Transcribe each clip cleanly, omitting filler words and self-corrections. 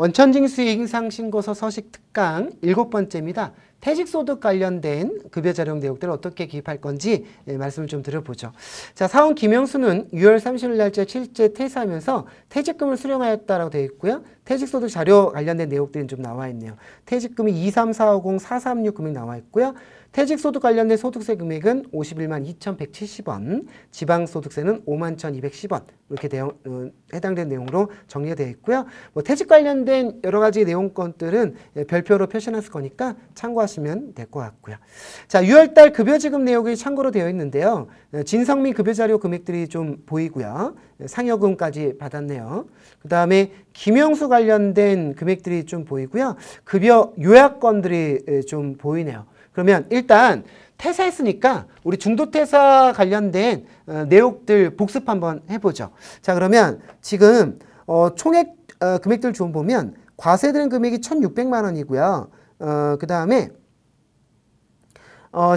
원천징수이익상신고서 서식 특강 7번째입니다. 퇴직소득 관련된 급여자료 내용들을 어떻게 기입할 건지 말씀을 좀 드려보죠. 자, 사원 김영수는 6월 30일 날짜 실제 퇴사하면서 퇴직금을 수령하였다라고 되어 있고요. 퇴직소득 자료 관련된 내용들이 좀 나와 있네요. 퇴직금이 23450-436 금액 나와 있고요. 퇴직소득 관련된 소득세 금액은 51만 2,170원, 지방소득세는 5만 1,210원 이렇게 해당된 내용으로 정리가 되어 있고요. 뭐 퇴직 관련된 여러 가지 내용건들은 별표로 표시해놨을 거니까 참고하시면 될 것 같고요. 자, 6월달 급여지급 내역이 참고로 되어 있는데요. 진성민 급여자료 금액들이 좀 보이고요. 상여금까지 받았네요. 그 다음에 김영수 관련된 금액들이 좀 보이고요. 급여 요약건들이 좀 보이네요. 그러면 일단 퇴사했으니까 우리 중도퇴사 관련된 내용들 복습 한번 해보죠. 자, 그러면 지금 총액 금액들 좀 보면 과세되는 금액이 1,600만 원이고요. 그 다음에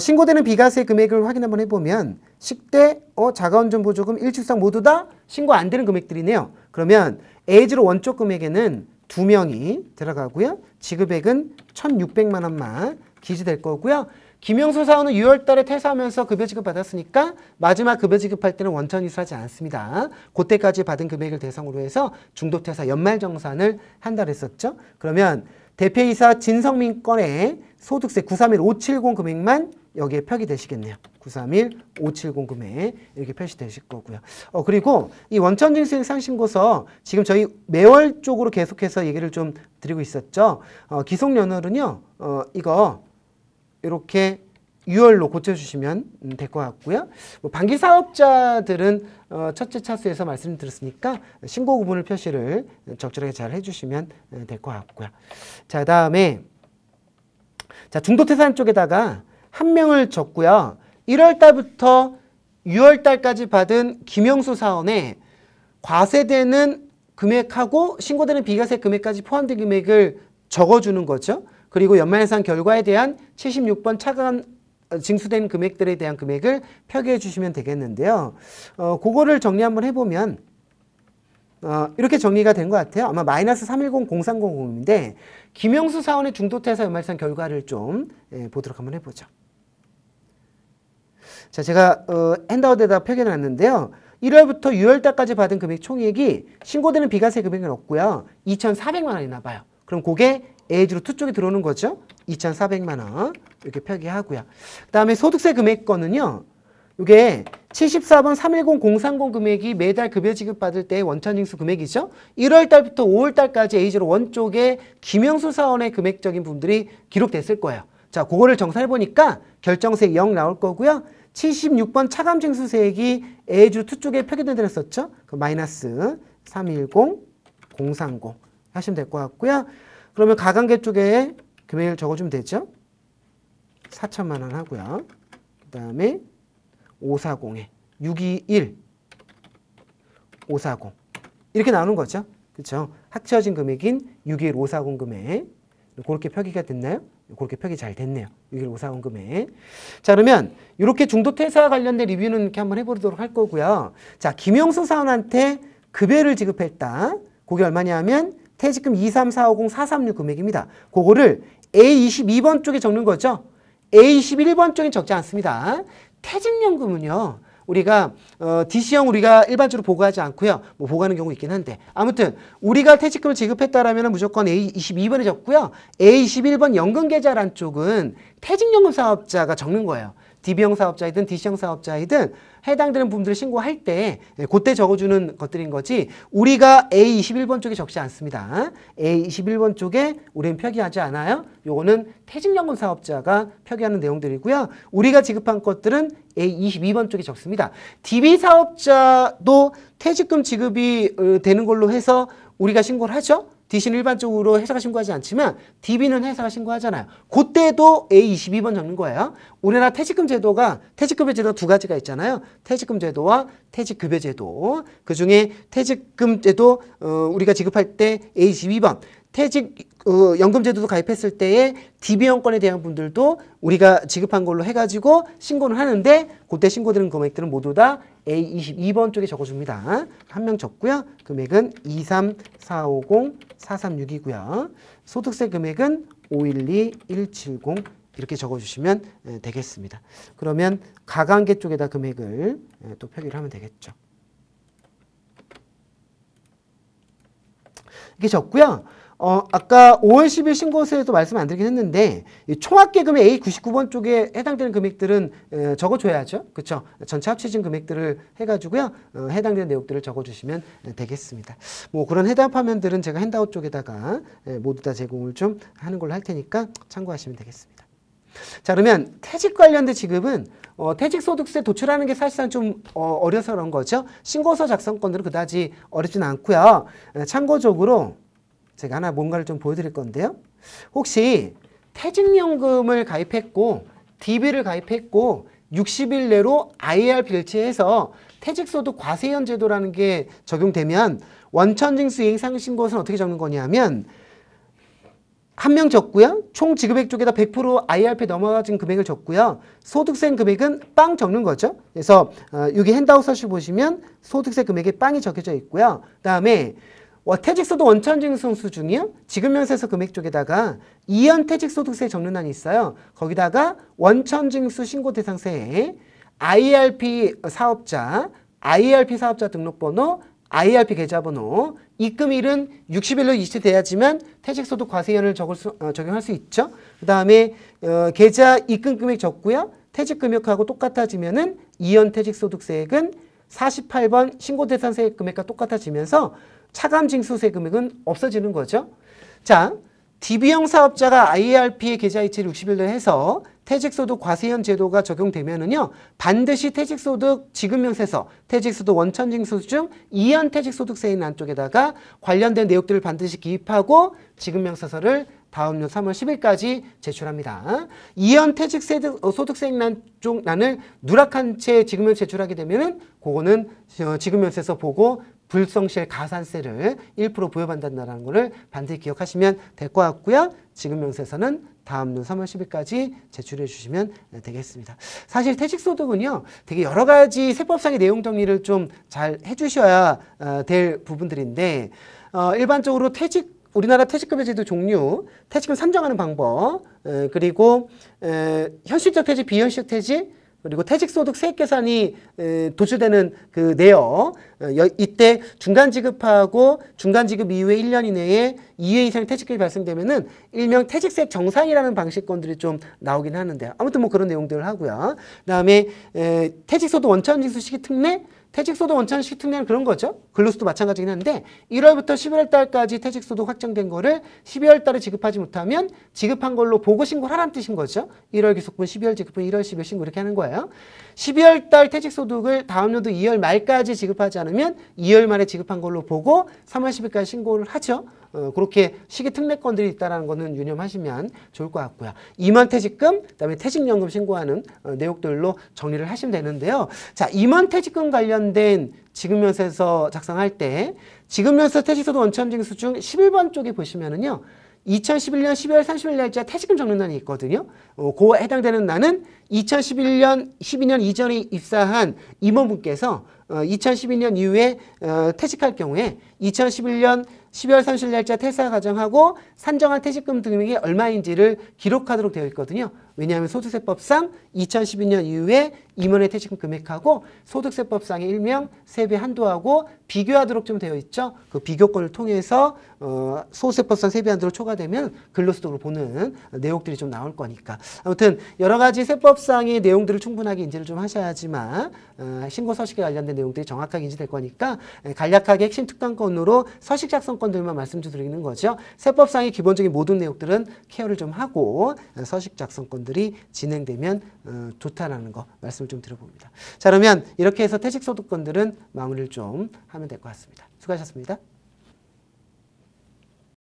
신고되는 비과세 금액을 확인 한번 해보면 식대, 자가운전보조금, 일축상 모두 다 신고 안 되는 금액들이네요. 그러면 A지로 원쪽 금액에는 2명이 들어가고요. 지급액은 1,600만 원만 기재될 거고요. 김영수 사원은 6월 달에 퇴사하면서 급여 지급 받았으니까 마지막 급여 지급할 때는 원천이수하지 않습니다. 그때까지 받은 금액을 대상으로 해서 중도퇴사 연말정산을 한다 그랬었죠. 그러면 대표이사 진성민 건의 소득세 931570 금액만 여기에 표기되시겠네요. 931570 금액 이렇게 표시되실 거고요. 그리고 이 원천징수상신고서 지금 저희 매월 쪽으로 계속해서 얘기를 좀 드리고 있었죠. 기속연월은요. 이거 이렇게 6월로 고쳐주시면 될 것 같고요. 반기 사업자들은 첫째 차수에서 말씀드렸으니까 신고 구분을 표시를 적절하게 잘 해주시면 될 것 같고요. 자, 그다음에 자, 중도퇴사한 쪽에다가 한 명을 적고요. 1월 달부터 6월 달까지 받은 김영수 사원의 과세되는 금액하고 신고되는 비과세 금액까지 포함된 금액을 적어주는 거죠. 그리고 연말예산 결과에 대한 76번 차관 징수된 금액들에 대한 금액을 표기해 주시면 되겠는데요. 그거를 정리 한번 해보면 이렇게 정리가 된 것 같아요. 아마 마이너스 310030인데 김영수 사원의 중도퇴사 연말예산 결과를 좀 보도록 한번 해보죠. 자, 제가 핸드아웃에다 표기해 놨는데요. 1월부터 6월 달까지 받은 금액 총액이 신고되는 비과세 금액은 없고요. 2,400만 원이나 봐요. 그럼 그게 A지로 2 쪽에 들어오는 거죠. 2,400만 원 이렇게 표기하고요. 그 다음에 소득세 금액권은요. 이게 74번 310030 금액이 매달 급여 지급받을 때 원천징수 금액이죠. 1월 달부터 5월 달까지 A지로 원 쪽에 김영수 사원의 금액적인 부분들이 기록됐을 거예요. 자, 그거를 정산해 보니까 결정세액 0 나올 거고요. 76번 차감징수세액이 A지로 2 쪽에 표기된다 했었죠. 그 마이너스 310030 하시면 될 것 같고요. 그러면 가관계 쪽에 금액을 적어주면 되죠. 4천만 원 하고요. 그 다음에 540에 621 540 이렇게 나오는 거죠. 그렇죠? 합쳐진 금액인 621 540 금액 그렇게 표기가 됐나요? 그렇게 표기 잘 됐네요. 621 540 금액. 자, 그러면 이렇게 중도퇴사 관련된 리뷰는 이렇게 한번 해보도록 할 거고요. 자, 김영수 사원한테 급여를 지급했다. 그게 얼마냐면 퇴직금 23450-436 금액입니다. 그거를 A22번 쪽에 적는 거죠. A21번 쪽에 적지 않습니다. 퇴직연금은요. 우리가 DC형 우리가 일반적으로 보고하지 않고요. 뭐 보고하는 경우 있긴 한데 아무튼 우리가 퇴직금을 지급했다라면 무조건 A22번에 적고요. A21번 연금계좌란 쪽은 퇴직연금 사업자가 적는 거예요. DB형 사업자이든 DC형 사업자이든 해당되는 부분들을 신고할 때 그때 적어주는 것들인 거지 우리가 A21번 쪽에 적지 않습니다. A21번 쪽에 우리는 표기하지 않아요. 요거는 퇴직연금 사업자가 표기하는 내용들이고요. 우리가 지급한 것들은 A22번 쪽에 적습니다. DB 사업자도 퇴직금 지급이 되는 걸로 해서 우리가 신고를 하죠. DC는 일반적으로 회사가 신고하지 않지만 DB는 회사가 신고하잖아요. 그때도 A22번 적는 거예요. 우리나라 퇴직금 제도가 퇴직급여 제도가 두 가지가 있잖아요. 퇴직금 제도와 퇴직급여 제도. 그중에 퇴직금 제도 우리가 지급할 때 A22번 퇴직 연금제도도 가입했을 때에 DB형권에 대한 분들도 우리가 지급한 걸로 해가지고 신고를 하는데 그때 신고되는 금액들은 모두 다 A22번 쪽에 적어줍니다. 한 명 적고요. 금액은 23450-436이고요. 소득세 금액은 512170 이렇게 적어주시면 되겠습니다. 그러면 가관계 쪽에다 금액을 또 표기를 하면 되겠죠. 이렇게 적고요. 아까 5월 10일 신고서에도 말씀 안 드리긴 했는데 총합계금의 A99번 쪽에 해당되는 금액들은 적어줘야죠. 그렇죠? 전체 합치진 금액들을 해가지고요. 해당되는 내용들을 적어주시면 되겠습니다. 뭐 그런 해답 화면들은 제가 핸드아웃 쪽에다가 모두 다 제공을 좀 하는 걸로 할 테니까 참고하시면 되겠습니다. 자, 그러면 퇴직 관련된 지급은 퇴직소득세 도출하는 게 사실상 좀 어려서 그런 거죠. 신고서 작성건들은 그다지 어렵진 않고요. 참고적으로 제가 하나 뭔가를 좀 보여드릴 건데요. 혹시 퇴직연금을 가입했고 DB를 가입했고 60일 내로 IRP를 제해서 퇴직소득 과세현 제도라는 게 적용되면 원천징수 이행상신고서는 어떻게 적는 거냐면 한 명 적고요. 총 지급액 쪽에다 100% IRP 넘어가진 금액을 적고요. 소득세 금액은 빵 적는 거죠. 그래서 여기 핸드아웃 서식 보시면 소득세 금액에 빵이 적혀져 있고요. 그다음에 퇴직소득 원천징수 중이요. 지급면세서 금액 쪽에다가 이연 퇴직소득세 적는 한이 있어요. 거기다가 원천징수 신고대상세에 IRP 사업자 등록번호, IRP 계좌번호, 입금일은 60일로 이체돼야지만 퇴직소득 과세현을 적용할 수 있죠. 그 다음에 계좌 입금 금액 적고요. 퇴직 금액하고 똑같아지면은 이연 퇴직소득세액은 48번 신고대상세 금액과 똑같아지면서 차감징수세 금액은 없어지는 거죠. 자, DB형 사업자가 IRP의 계좌 이체를 60일로 해서 퇴직소득 과세현 제도가 적용되면은요, 반드시 퇴직소득 지급명세서, 퇴직소득 원천징수 중 이연 퇴직소득세인 안쪽에다가 관련된 내역들을 반드시 기입하고 지급명세서를 다음 년 3월 10일까지 제출합니다. 이연 퇴직소득세인 난을 누락한 채 지급명 제출하게 되면은 그거는 지급명세서 보고 불성실 가산세를 1% 부여받는다는 것을 반드시 기억하시면 될 것 같고요. 지급명세서는 다음 년 3월 10일까지 제출해 주시면 되겠습니다. 사실 퇴직소득은요, 되게 여러 가지 세법상의 내용 정리를 좀 잘 해주셔야 될 부분들인데, 일반적으로 우리나라 퇴직급여제도 종류, 퇴직금 산정하는 방법, 그리고 현실적 퇴직, 비현실적 퇴직, 그리고 퇴직소득 세액 계산이 도출되는 그 내역, 이때 중간 지급하고 중간 지급 이후에 1년 이내에 2회 이상의 퇴직금이 발생되면은 일명 퇴직세액 정산이라는 방식건들이 좀 나오긴 하는데, 아무튼 뭐 그런 내용들을 하고요. 그다음에 퇴직소득 원천징수 시기 특례, 퇴직소득 원천식 특례는 그런 거죠. 근로소득도 마찬가지긴 한데 1월부터 11월 달까지 퇴직소득 확정된 거를 12월 달에 지급하지 못하면 지급한 걸로 보고 신고를 하라는 뜻인 거죠. 1월 기속분, 12월 지급분, 1월 10일 신고 이렇게 하는 거예요. 12월 달 퇴직소득을 다음 연도 2월 말까지 지급하지 않으면 2월 말에 지급한 걸로 보고 3월 10일까지 신고를 하죠. 그렇게 시기 특례권들이 있다는 거는 유념하시면 좋을 것 같고요. 임원퇴직금, 그다음에 퇴직연금 신고하는 내용들로 정리를 하시면 되는데요. 자, 임원퇴직금 관련된 지급면세서 작성할 때 지급면세 퇴직소득 원천징수 중 11번 쪽에 보시면은요. 2011년 12월 30일 날짜 퇴직금 적는 난이 있거든요. 그 해당되는 난은 2011년, 12년 이전에 입사한 임원분께서 2012년 이후에 퇴직할 경우에 2011년 12월 30일 날짜 퇴사 가정하고 산정한 퇴직금 금액이 얼마인지를 기록하도록 되어 있거든요. 왜냐하면 소득세법상 2012년 이후에 임원의 퇴직금 금액하고 소득세법상의 일명 세배 한도하고 비교하도록 좀 되어 있죠. 그 비교권을 통해서 소득세법상 세배 한도로 초과되면 근로소득으로 보는 내용들이 좀 나올 거니까. 아무튼 여러 가지 세법상의 내용들을 충분하게 인지를 좀 하셔야지만 신고 서식에 관련된 내용들이 정확하게 인지될 거니까 간략하게 핵심 특강권으로 서식 작성권들만 말씀드리는 거죠. 세법상의 기본적인 모든 내용들은 케어를 좀 하고 서식 작성권들이 진행되면 좋다라는 거 말씀을 좀 드려봅니다. 자, 그러면 이렇게 해서 퇴직소득권들은 마무리를 좀 하면 될 것 같습니다. 수고하셨습니다.